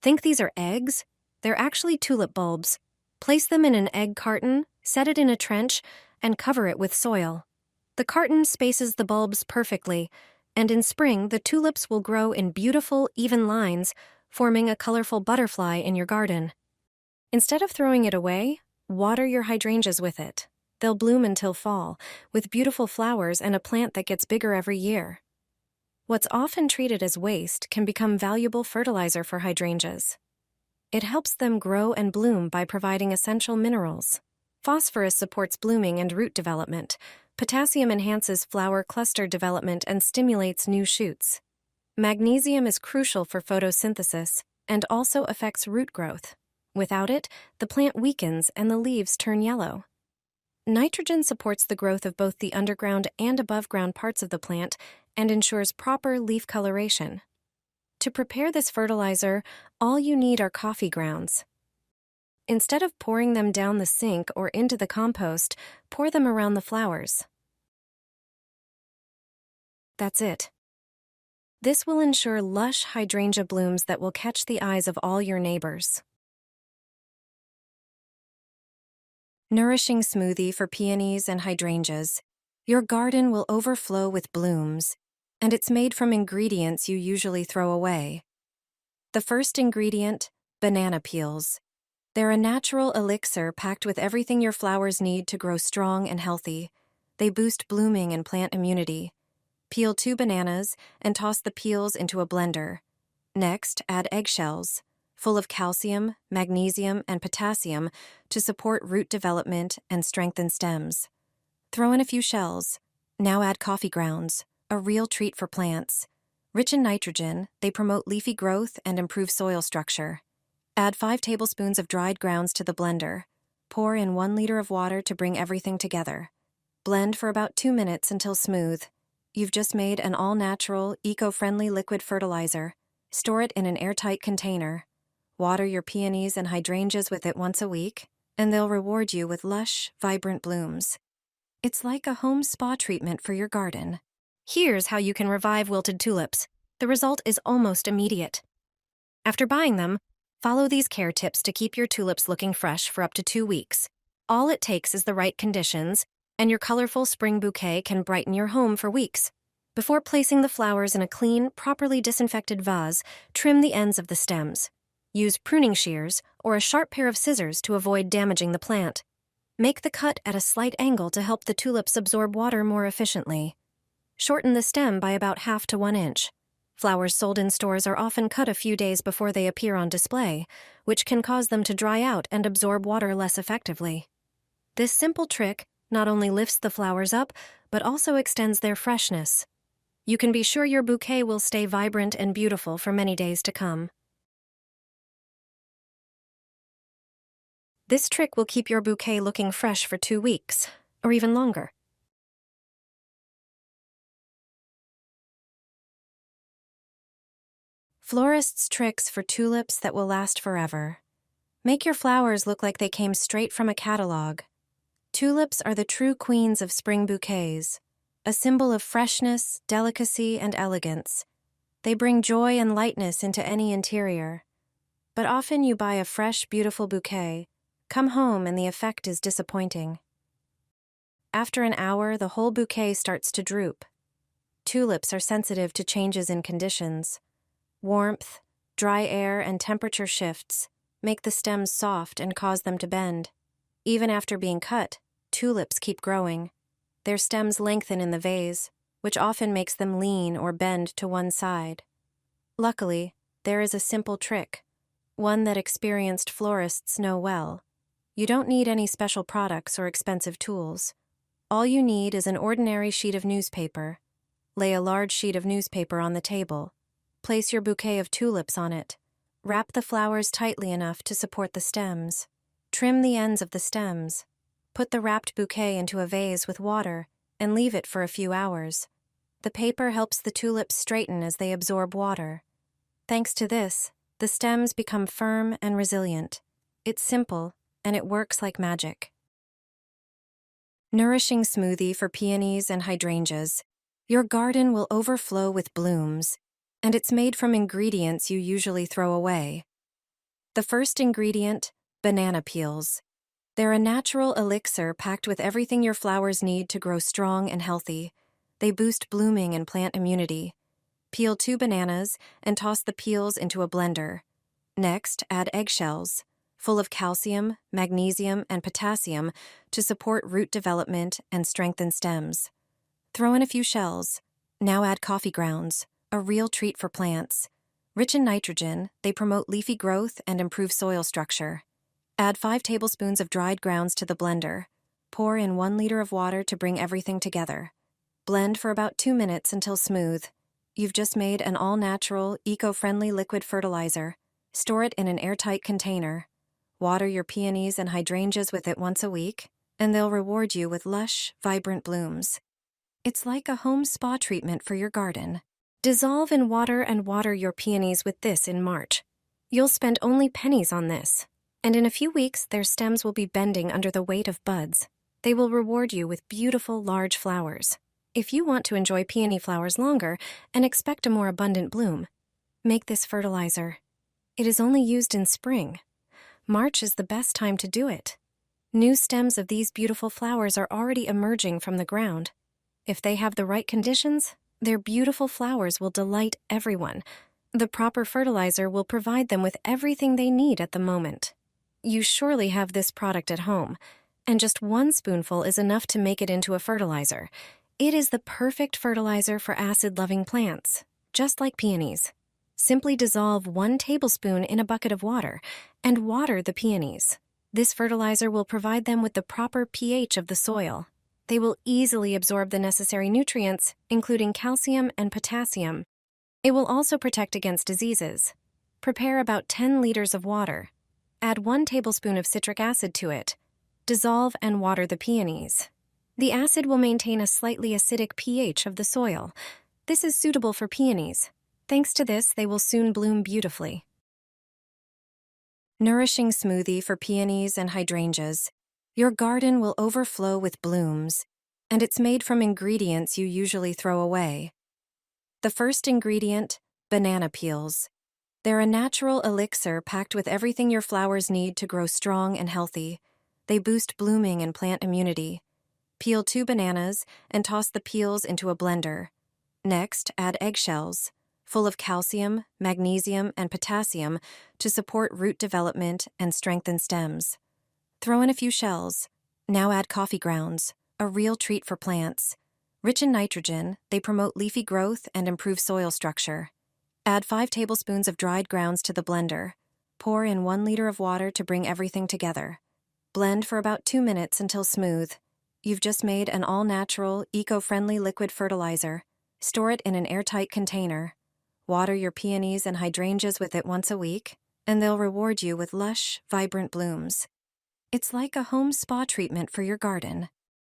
Think these are eggs? They're actually tulip bulbs. Place them in an egg carton, set it in a trench, and cover it with soil. The carton spaces the bulbs perfectly, and in spring the tulips will grow in beautiful, even lines, forming a colorful butterfly in your garden. Instead of throwing it away, water your hydrangeas with it. They'll bloom until fall, with beautiful flowers and a plant that gets bigger every year. What's often treated as waste can become valuable fertilizer for hydrangeas. It helps them grow and bloom by providing essential minerals. Phosphorus supports blooming and root development. Potassium enhances flower cluster development and stimulates new shoots. Magnesium is crucial for photosynthesis and also affects root growth. Without it, the plant weakens and the leaves turn yellow. Nitrogen supports the growth of both the underground and above-ground parts of the plant and ensures proper leaf coloration. To prepare this fertilizer, all you need are coffee grounds. Instead of pouring them down the sink or into the compost, pour them around the flowers. That's it. This will ensure lush hydrangea blooms that will catch the eyes of all your neighbors. Nourishing smoothie for peonies and hydrangeas. Your garden will overflow with blooms, and it's made from ingredients you usually throw away. The first ingredient, banana peels. They're a natural elixir packed with everything your flowers need to grow strong and healthy. They boost blooming and plant immunity. Peel 2 bananas and toss the peels into a blender. Next, add eggshells, full of calcium, magnesium, and potassium to support root development and strengthen stems. Throw in a few shells. Now add coffee grounds, a real treat for plants. Rich in nitrogen, they promote leafy growth and improve soil structure. Add 5 tablespoons of dried grounds to the blender. Pour in 1 liter of water to bring everything together. Blend for about 2 minutes until smooth. You've just made an all-natural, eco-friendly liquid fertilizer. Store it in an airtight container. Water your peonies and hydrangeas with it once a week, and they'll reward you with lush, vibrant blooms. It's like a home spa treatment for your garden. Here's how you can revive wilted tulips. The result is almost immediate. After buying them, follow these care tips to keep your tulips looking fresh for up to 2 weeks. All it takes is the right conditions, and your colorful spring bouquet can brighten your home for weeks. Before placing the flowers in a clean, properly disinfected vase, trim the ends of the stems. Use pruning shears or a sharp pair of scissors to avoid damaging the plant. Make the cut at a slight angle to help the tulips absorb water more efficiently. Shorten the stem by about 1/2 to 1 inch. Flowers sold in stores are often cut a few days before they appear on display, which can cause them to dry out and absorb water less effectively. This simple trick not only lifts the flowers up, but also extends their freshness. You can be sure your bouquet will stay vibrant and beautiful for many days to come. This trick will keep your bouquet looking fresh for 2 weeks, or even longer. Florists' tricks for tulips that will last forever. Make your flowers look like they came straight from a catalog. Tulips are the true queens of spring bouquets, a symbol of freshness, delicacy, and elegance. They bring joy and lightness into any interior. But often you buy a fresh, beautiful bouquet, come home and the effect is disappointing. After an hour, the whole bouquet starts to droop. Tulips are sensitive to changes in conditions. Warmth, dry air, and temperature shifts make the stems soft and cause them to bend. Even after being cut, tulips keep growing. Their stems lengthen in the vase, which often makes them lean or bend to one side. Luckily, there is a simple trick, one that experienced florists know well. You don't need any special products or expensive tools. All you need is an ordinary sheet of newspaper. Lay a large sheet of newspaper on the table. Place your bouquet of tulips on it. Wrap the flowers tightly enough to support the stems. Trim the ends of the stems. Put the wrapped bouquet into a vase with water and leave it for a few hours. The paper helps the tulips straighten as they absorb water. Thanks to this, the stems become firm and resilient. It's simple, and it works like magic. Nourishing smoothie for peonies and hydrangeas. Your garden will overflow with blooms, and it's made from ingredients you usually throw away. The first ingredient, banana peels. They're a natural elixir packed with everything your flowers need to grow strong and healthy. They boost blooming and plant immunity. Peel 2 bananas and toss the peels into a blender. Next, add eggshells, full of calcium, magnesium, and potassium to support root development and strengthen stems. Throw in a few shells. Now add coffee grounds, a real treat for plants. Rich in nitrogen, they promote leafy growth and improve soil structure. Add 5 tablespoons of dried grounds to the blender. Pour in 1 liter of water to bring everything together. Blend for about 2 minutes until smooth. You've just made an all-natural, eco-friendly liquid fertilizer. Store it in an airtight container. Water your peonies and hydrangeas with it once a week, and they'll reward you with lush, vibrant blooms. It's like a home spa treatment for your garden. Dissolve in water and water your peonies with this in March. You'll spend only pennies on this, and in a few weeks their stems will be bending under the weight of buds. They will reward you with beautiful, large flowers. If you want to enjoy peony flowers longer and expect a more abundant bloom, make this fertilizer. It is only used in spring. March is the best time to do it. New stems of these beautiful flowers are already emerging from the ground. If they have the right conditions, their beautiful flowers will delight everyone. The proper fertilizer will provide them with everything they need at the moment. You surely have this product at home, and just 1 spoonful is enough to make it into a fertilizer. It is the perfect fertilizer for acid-loving plants, just like peonies. Simply dissolve 1 tablespoon in a bucket of water and water the peonies. This fertilizer will provide them with the proper pH of the soil. They will easily absorb the necessary nutrients, including calcium and potassium. It will also protect against diseases. Prepare about 10 liters of water. Add 1 tablespoon of citric acid to it. Dissolve and water the peonies. The acid will maintain a slightly acidic pH of the soil. This is suitable for peonies. Thanks to this, they will soon bloom beautifully. Nourishing smoothie for peonies and hydrangeas. Your garden will overflow with blooms, and it's made from ingredients you usually throw away. The first ingredient, banana peels. They're a natural elixir packed with everything your flowers need to grow strong and healthy. They boost blooming and plant immunity. Peel 2 bananas and toss the peels into a blender. Next, add eggshells, full of calcium, magnesium, and potassium to support root development and strengthen stems. Throw in a few shells. Now add coffee grounds, a real treat for plants. Rich in nitrogen, they promote leafy growth and improve soil structure. Add 5 tablespoons of dried grounds to the blender. Pour in 1 liter of water to bring everything together. Blend for about 2 minutes until smooth. You've just made an all-natural, eco-friendly liquid fertilizer. Store it in an airtight container. Water your peonies and hydrangeas with it once a week, and they'll reward you with lush, vibrant blooms. It's like a home spa treatment for your garden.